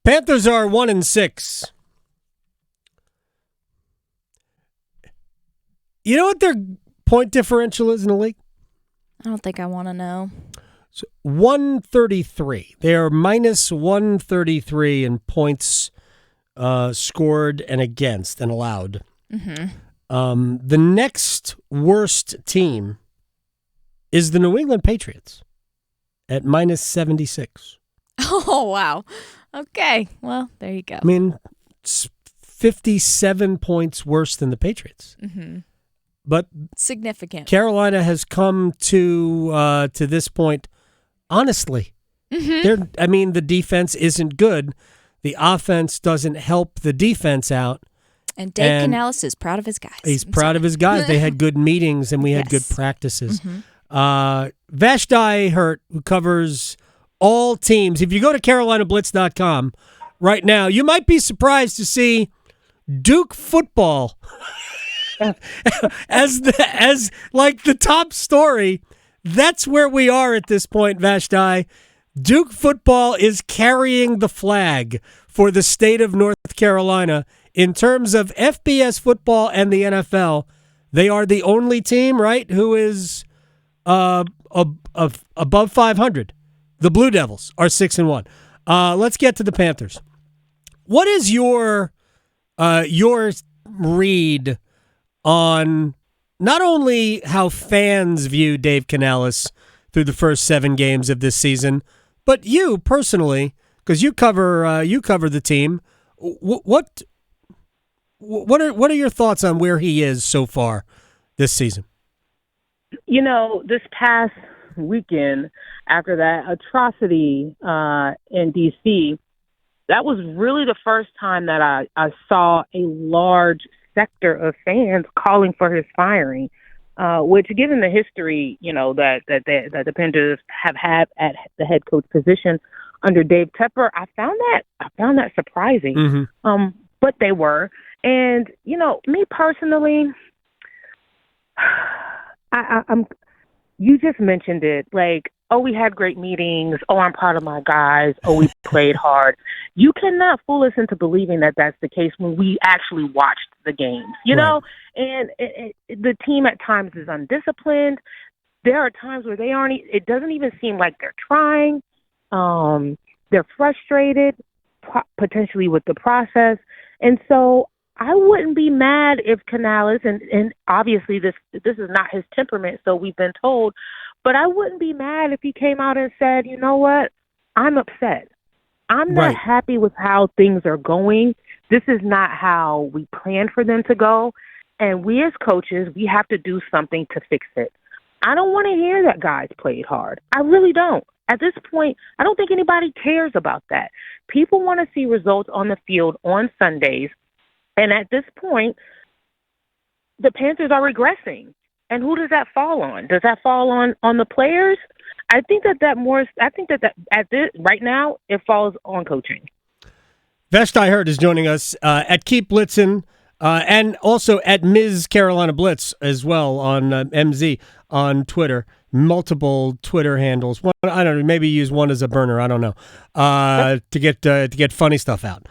Panthers are 1-6. You know what their point differential is in the league? I don't think I want to know. So 133. They are minus 133 in points scored and against and allowed. Mm-hmm. The next worst team is the New England Patriots at minus 76. Oh, wow. Okay. Well, there you go. I mean, it's 57 points worse than the Patriots. Mm-hmm. But significant. Carolina has come to this point honestly. Mm-hmm. The defense isn't good. The offense doesn't help the defense out. And Dave Canales is proud of his guys. He's proud of his guys. They had good meetings and we had good practices. Mm-hmm. Vashti Hurt, who covers all teams. If you go to CarolinaBlitz.com right now, you might be surprised to see Duke football as the top story. That's where we are at this point, Vashti. Duke football is carrying the flag for the state of North Carolina in terms of FBS football and the NFL. They are the only team, right, who is above 500. The Blue Devils are 6-1. Let's get to the Panthers. What is your read on not only how fans view Dave Canales through the first 7 games of this season, but you personally, because you cover the team. What are your thoughts on where he is so far this season? You know, this past weekend, after that atrocity in D.C., that was really the first time that I saw a large sector of fans calling for his firing, which, given the history, that the Panthers have had at the head coach position under Dave Tepper, I found that surprising. Mm-hmm. But they were, and me personally, I'm. You just mentioned it, like, oh, we had great meetings. Oh, I'm proud of my guys. Oh, we played hard. You cannot fool us into believing that that's the case when we actually watched the games, you know? And the team at times is undisciplined. There are times where it doesn't even seem like they're trying. They're frustrated, potentially with the process. And so I wouldn't be mad if Canales, and obviously this is not his temperament, so we've been told, but I wouldn't be mad if he came out and said, you know what, I'm upset. I'm not happy with how things are going. This is not how we planned for them to go, and we as coaches, we have to do something to fix it. I don't want to hear that guys played hard. I really don't. At this point, I don't think anybody cares about that. People want to see results on the field on Sundays. And at this point, the Panthers are regressing. And who does that fall on? Does that fall on the players? I think that at this right now it falls on coaching. Vashti Hurt is joining us at Keep Blitzen and also at Ms. Carolina Blitz as well on MZ on Twitter. Multiple Twitter handles. One, I don't know. Maybe use one as a burner. I don't know to get funny stuff out.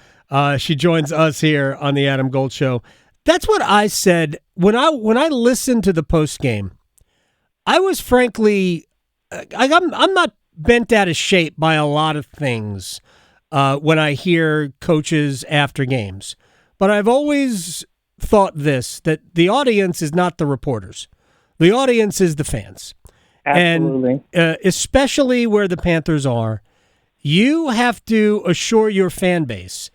She joins us here on the Adam Gold Show. That's what I said when I listened to the post game. I was frankly, I'm not bent out of shape by a lot of things when I hear coaches after games, but I've always thought that the audience is not the reporters, the audience is the fans. Absolutely. And especially where the Panthers are, you have to assure your fan base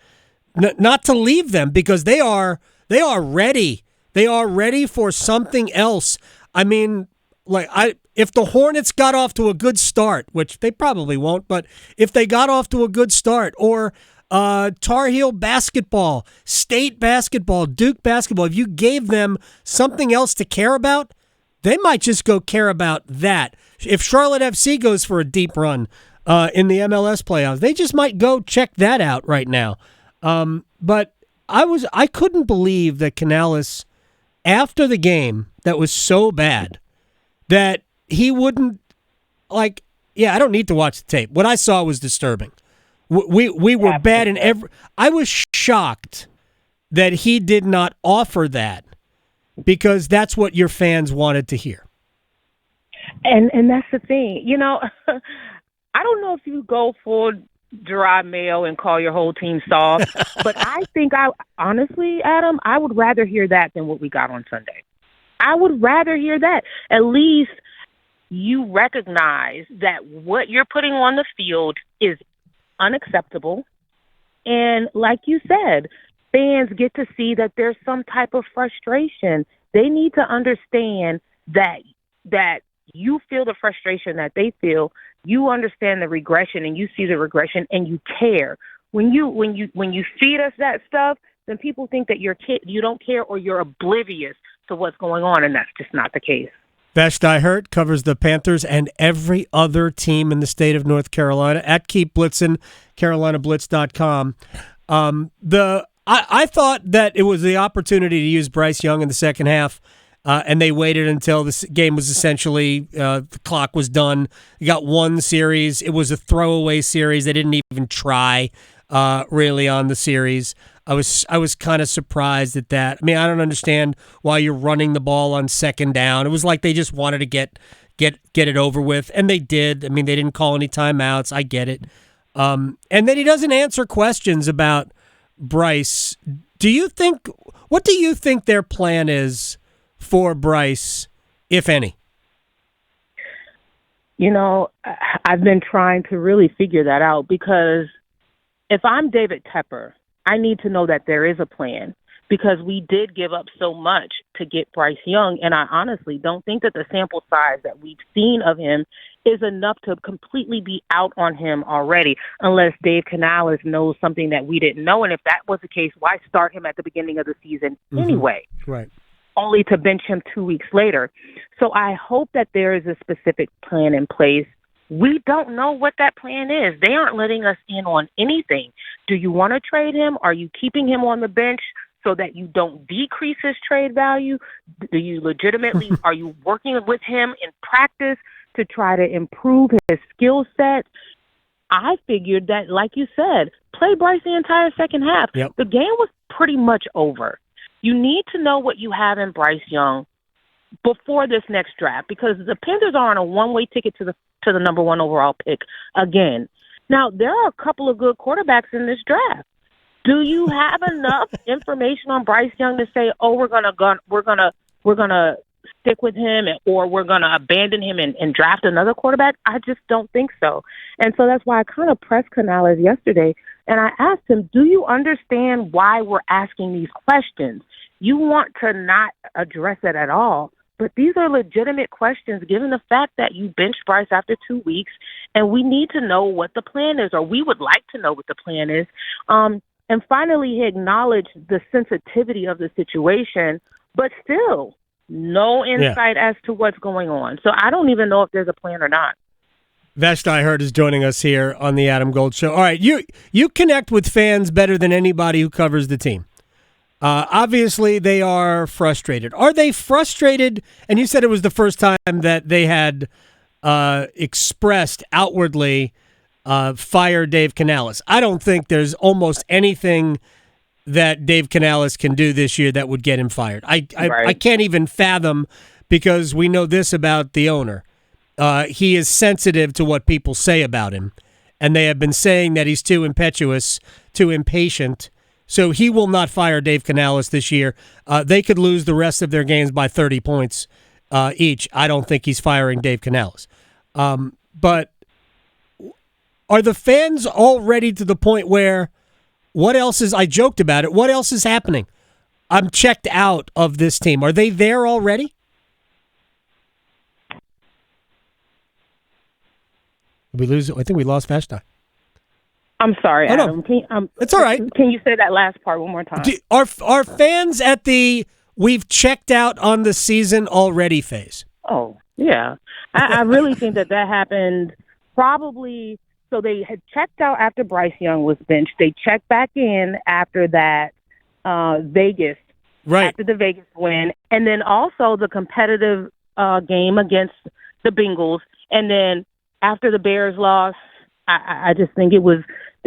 not to leave them because they are ready. They are ready for something else. I mean, if the Hornets got off to a good start, which they probably won't, but if they got off to a good start, or Tar Heel basketball, state basketball, Duke basketball, if you gave them something else to care about, they might just go care about that. If Charlotte FC goes for a deep run in the MLS playoffs, they just might go check that out right now. But I couldn't believe that Canales, after the game that was so bad, that he wouldn't, I don't need to watch the tape. What I saw was disturbing. We were Absolutely. bad in every. I was shocked that he did not offer that because that's what your fans wanted to hear. And that's the thing. I don't know if you go full dry mail and call your whole team soft, but I think honestly, Adam, I would rather hear that than what we got on Sunday. I would rather hear that. At least you recognize that what you're putting on the field is unacceptable. And like you said, fans get to see that there's some type of frustration. They need to understand that you feel the frustration that they feel. You understand the regression and you see the regression and you care. When you feed us that stuff, then people think that you don't care or you're oblivious to what's going on, and that's just not the case. Vashti Hurt covers the Panthers and every other team in the state of North Carolina at Keep Blitzin, CarolinaBlitz.com. I thought that it was the opportunity to use Bryce Young in the second half, and they waited until the game was essentially the clock was done. You got one series. It was a throwaway series. They didn't even try really on the series. I was kind of surprised at that. I mean, I don't understand why you're running the ball on second down. It was like they just wanted to get it over with, and they did. I mean, they didn't call any timeouts. I get it. And then he doesn't answer questions about Bryce. What do you think their plan is for Bryce, if any? I've been trying to really figure that out because if I'm David Tepper, I need to know that there is a plan because we did give up so much to get Bryce Young, and I honestly don't think that the sample size that we've seen of him is enough to completely be out on him already, unless Dave Canales knows something that we didn't know. And if that was the case, why start him at the beginning of the season anyway? Right. Only to bench him 2 weeks later. So I hope that there is a specific plan in place. We don't know what that plan is. They aren't letting us in on anything. Do you want to trade him? Are you keeping him on the bench so that you don't decrease his trade value? Do you legitimately, are you working with him in practice to try to improve his skill set? I figured that, like you said, play Bryce the entire second half. Yep. The game was pretty much over. You need to know what you have in Bryce Young before this next draft because the Panthers are on a one-way ticket to the number one overall pick again. Now, there are a couple of good quarterbacks in this draft. Do you have enough information on Bryce Young to say, "Oh, we're gonna stick with him," or "We're gonna abandon him and draft another quarterback"? I just don't think so. And so that's why I kind of pressed Canales yesterday, and I asked him, "Do you understand why we're asking these questions? You want to not address it at all." But these are legitimate questions given the fact that you benched Bryce after 2 weeks, and we need to know what the plan is, or we would like to know what the plan is. And finally, he acknowledged the sensitivity of the situation, but still no insight as to what's going on. So I don't even know if there's a plan or not. Vashti Hurt is joining us here on the Adam Gold Show. All right, you connect with fans better than anybody who covers the team. Obviously, they are frustrated. Are they frustrated? And you said it was the first time that they had expressed outwardly fire Dave Canales. I don't think there's almost anything that Dave Canales can do this year that would get him fired. I can't even fathom because we know this about the owner. He is sensitive to what people say about him, and they have been saying that he's too impetuous, too impatient. So he will not fire Dave Canales this year. They could lose the rest of their games by 30 points each. I don't think he's firing Dave Canales. But are the fans already to the point where I joked about it, what else is happening? I'm checked out of this team. Are they there already? Did we lose? I think we lost Vashti. I'm sorry, Adam. No. It's all right. Can you say that last part one more time? Are fans at the we've checked out on the season already phase? Oh, yeah. I really think that happened probably. So they had checked out after Bryce Young was benched. They checked back in after that Vegas, after the Vegas win. And then also the competitive game against the Bengals. And then after the Bears lost, I just think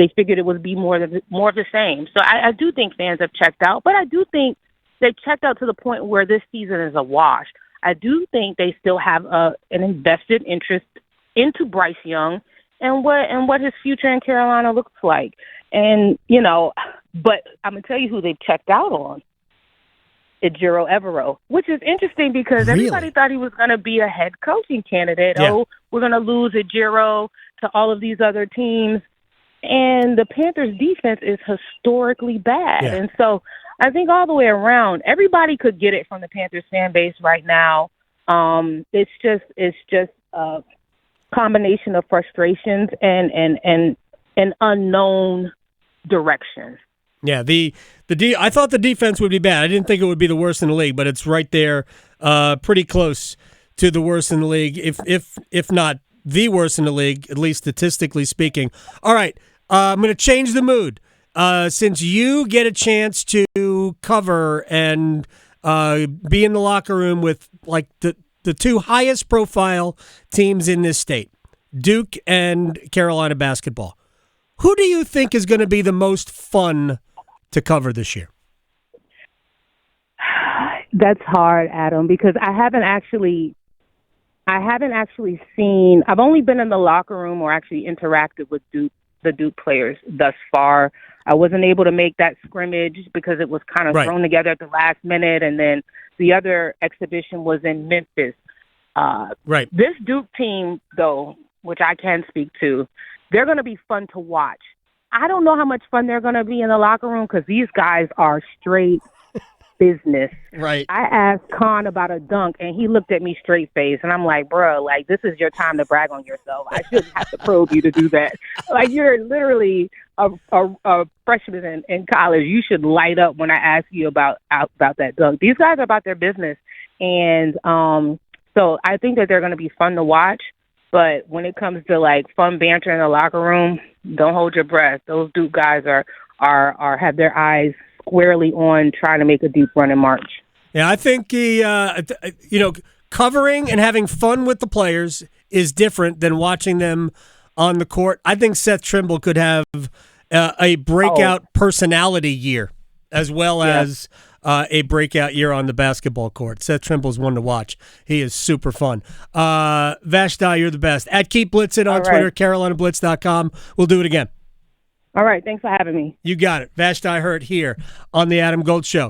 they figured it would be more of the same. So I do think fans have checked out, but I do think they've checked out to the point where this season is a wash. I do think they still have an invested interest into Bryce Young and what his future in Carolina looks like. And, but I'm going to tell you who they've checked out on. Ejiro Evero, which is interesting because everybody thought he was going to be a head coaching candidate. Yeah. Oh, we're going to lose Ejiro to all of these other teams. And the Panthers' defense is historically bad. Yeah. And so I think all the way around, everybody could get it from the Panthers fan base right now. It's just a combination of frustrations and an unknown direction. Yeah, I thought the defense would be bad. I didn't think it would be the worst in the league, but it's right there, pretty close to the worst in the league, if not the worst in the league, at least statistically speaking. All right, I'm going to change the mood. Since you get a chance to cover and be in the locker room with like the two highest profile teams in this state, Duke and Carolina basketball, who do you think is going to be the most fun to cover this year? That's hard, Adam, because I haven't actually seen. I've only been in the locker room or actually interacted with the Duke players thus far. I wasn't able to make that scrimmage because it was kind of thrown together at the last minute, and then the other exhibition was in Memphis. This Duke team, though, which I can speak to, they're going to be fun to watch. I don't know how much fun they're going to be in the locker room because these guys are straight business. Right. I asked Khan about a dunk, and he looked at me straight face, and I'm like, bro, like, this is your time to brag on yourself. I shouldn't have to probe you to do that. Like, you're literally a freshman in college. You should light up when I ask you about that dunk. These guys are about their business, and so I think that they're going to be fun to watch. But when it comes to like fun banter in the locker room, don't hold your breath. Those Duke guys are have their eyes squarely on trying to make a deep run in March. Yeah, I think covering and having fun with the players is different than watching them on the court. I think Seth Trimble could have a breakout personality year as well as a breakout year on the basketball court. Seth Trimble's one to watch. He is super fun. Vashti, you're the best. At Keep Blitzing on Twitter, CarolinaBlitz.com. We'll do it again. All right. Thanks for having me. You got it. Vashti Hurt here on The Adam Gold Show.